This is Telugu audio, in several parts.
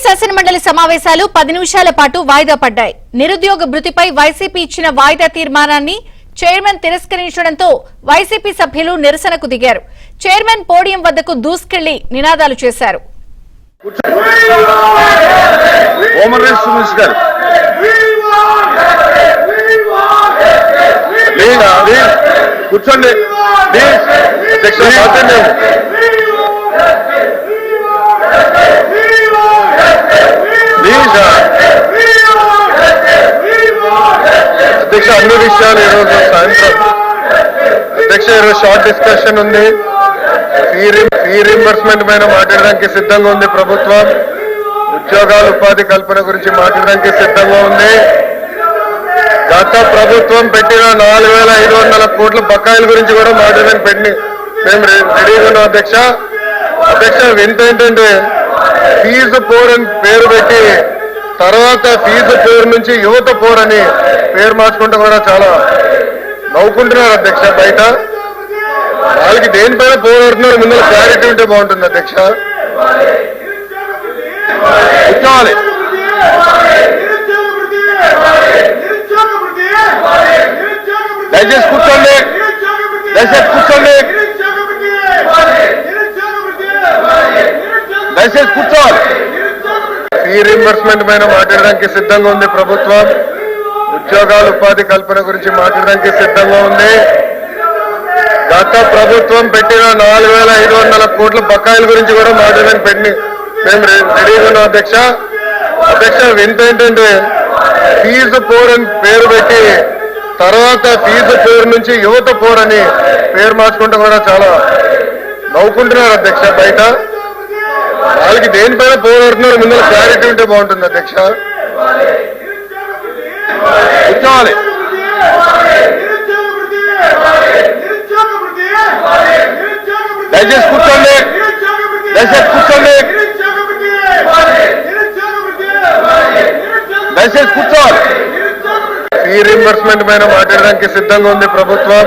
శాసనమండలి సమావేశాలు 10 నిమిషాల పాటు వాయిదా పడ్డాయి. నిరుద్యోగ భృతిపై వైసీపీ ఇచ్చిన వాయిదా తీర్మానాన్ని చైర్మన్ తిరస్కరించడంతో వైసీపీ సభ్యులు నిరసనకు దిగారు. చైర్మన్ పోడియం వద్దకు దూసుకెళ్లి నినాదాలు చేశారు. అధ్యక్ష అన్ని విషయాలు ఈరోజు సాయంత్రం అధ్యక్ష ఈరోజు షార్ట్ డిస్కషన్ ఉంది. ఫీ రీంబర్స్మెంట్ పైన మాట్లాడడానికి సిద్ధంగా ఉంది ప్రభుత్వం. ఉద్యోగాల ఉపాధి కల్పన గురించి మాట్లాడడానికి సిద్ధంగా ఉంది. గత ప్రభుత్వం పెట్టిన 4,500 కోట్ల బకాయిల గురించి కూడా మాట్లాడడానికి మేము రెడీగా ఉన్నాం అధ్యక్ష. వింత ఏంటంటే ఫీజు పోర్ అని పేరు పెట్టి తర్వాత ఫీజు పోర్ నుంచి యువత పోర్ అని పేరు మార్చుకుంటూ కూడా చాలా నవ్వుకుంటున్నారు అధ్యక్ష. బయట వాళ్ళకి దేనిపైన పోరాడుతున్నారు ముందు క్లారిటీ ఉంటే బాగుంటుంది అధ్యక్ష. కూర్చోవాలి. దయచేసి కూర్చోండి. దయచేసి కూర్చోవాలి. ఫీ రీంబర్స్మెంట్ పైన మాట్లాడడానికి సిద్ధంగా ఉంది ప్రభుత్వం. ఉద్యోగాల ఉపాధి కల్పన గురించి మాట్లాడడానికి సిద్ధంగా ఉంది. గత ప్రభుత్వం పెట్టిన 4,500 కోట్ల బకాయిల గురించి కూడా మాట్లాడడానికి మేము రెడీగా ఉన్నాం అధ్యక్ష. వింత ఏంటంటే ఫీజు పోర్ అని పేరు పెట్టి తర్వాత ఫీజు పోర్ నుంచి యువత పోర్ అని పేరు మార్చుకుంటూ కూడా చాలా నవ్వుకుంటున్నారు అధ్యక్ష. బయట వాళ్ళకి దేనిపైన పోరాడుతున్నారు ముందు క్లారిటీ ఉంటే బాగుంటుంది అధ్యక్ష. కూర్చోవాలి. దయచేసి కూర్చోండి. ఫీ రీంబర్స్మెంట్ పైన మాట్లాడడానికి సిద్ధంగా ఉంది ప్రభుత్వం.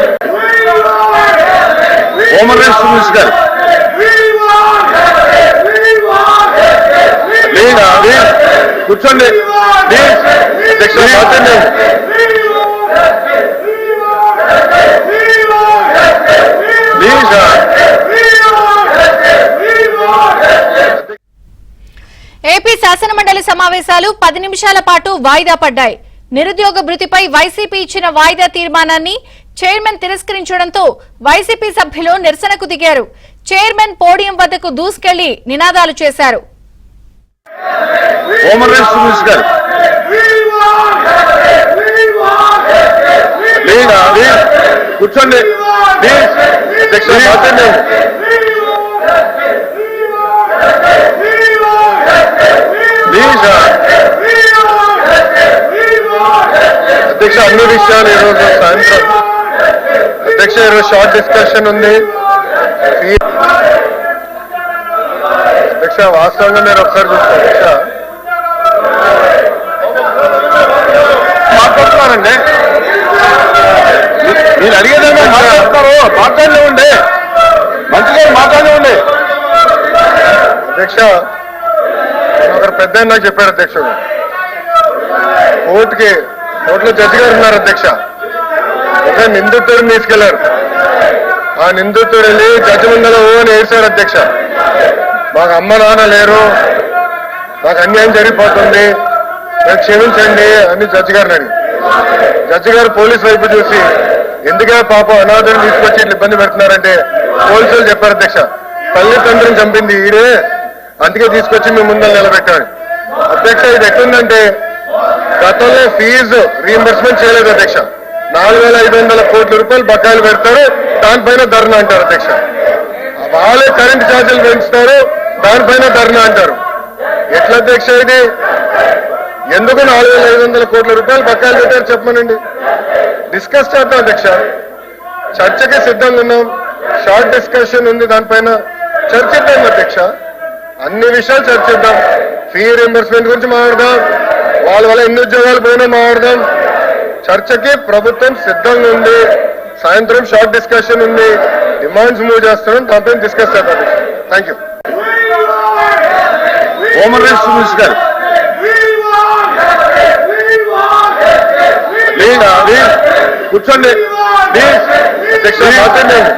హోమ్ మినిస్టర్ గారు కూర్చోండి. ఏపీ శాసనమండలి సమావేశాలు 10 నిమిషాల పాటు వాయిదా పడ్డాయి. నిరుద్యోగ భృతిపై వైసీపీ ఇచ్చిన వాయిదా తీర్మానాన్ని చైర్మన్ తిరస్కరించడంతో వైసీపీ సభ్యులు నిరసనకు దిగారు. చైర్మన్ పోడియం వద్దకు దూసుకెళ్లి నినాదాలు చేశారు. కూర్చోండి. అధ్యక్ష అన్ని విషయాలు ఈరోజు సాయంత్రం అధ్యక్ష ఈరోజు షార్ట్ డిస్కషన్ ఉంది. అధ్యక్ష వాస్తవంగా మీరు ఒకసారి చూస్తారు అధ్యక్ష మాట్లాడుతున్నారండి. మీరు అడిగేదాన్ని మాట్లాడుతున్నారు. మాట్లాడలేవండి. మంచిగా మాట్లాడలేవండి. అధ్యక్ష ఒకరు పెద్ద నాకు చెప్పారు అధ్యక్షుడు. కోర్టులో జడ్జి గారు ఉన్నారు అధ్యక్ష. ఒక నిందితుడిని తీసుకెళ్లారు. ఆ నిందితుడు వెళ్ళి జడ్జి ముందర అని ఏడ్చాడు అధ్యక్ష. మాకు అమ్మ నాన్న లేరు, నాకు అన్యాయం జరిగిపోతుంది, నాకు క్షమించండి అని జడ్జి గారిని అడిగి జడ్జి గారు పోలీసు వైపు చూసి ఎందుకే పాపం అనాథుని తీసుకొచ్చి ఇట్లా ఇబ్బంది పెడుతున్నారంటే పోలీసులు చెప్పారు అధ్యక్ష, తల్లిదండ్రులను చంపింది ఈడే, అందుకే తీసుకొచ్చి మేము ముందర నిలబెట్టాడు. అధ్యక్ష ఇది ఎట్లుందంటే గతంలో ఫీజు రీఎంబర్స్మెంట్ చేయలేదు అధ్యక్ష. 4,500 కోట్ల రూపాయలు బకాయిలు పెడతారు, దానిపైన ధర్నా అంటారు అధ్యక్ష. వాళ్ళే కరెంట్ ఛార్జీలు పెంచుతారు, దానిపైన ధర్నా అంటారు. ఎట్లా అధ్యక్ష ఇది? ఎందుకు 4,500 కోట్ల రూపాయలు బకాయిలు పెట్టారు చెప్పమనండి. డిస్కస్ చేద్దాం అధ్యక్ష. చర్చకి సిద్ధంగా ఉన్నాం. షార్ట్ డిస్కషన్ ఉంది, దానిపైన చర్చిద్దాం అధ్యక్ష. అన్ని విషయాలు చర్చిద్దాం. ఫీ రీఎంబర్స్మెంట్ గురించి మాట్లాడదాం, వాళ్ళ వల్ల ఎన్ని ఉద్యోగాలు పోయినా మాట్లాడదాం. చర్చకి ప్రభుత్వం సిద్ధంగా ఉంది. సాయంత్రం షార్ట్ డిస్కషన్ ఉంది, డిమాండ్స్ మూవ్ చేస్తున్నాం, దానిపైన డిస్కస్ చేద్దాం. Thank you. Human rights minister గారు ప్లీజ్ కూర్చోండి ప్లీజ్ అధ్యక్ష మాట్లాడండి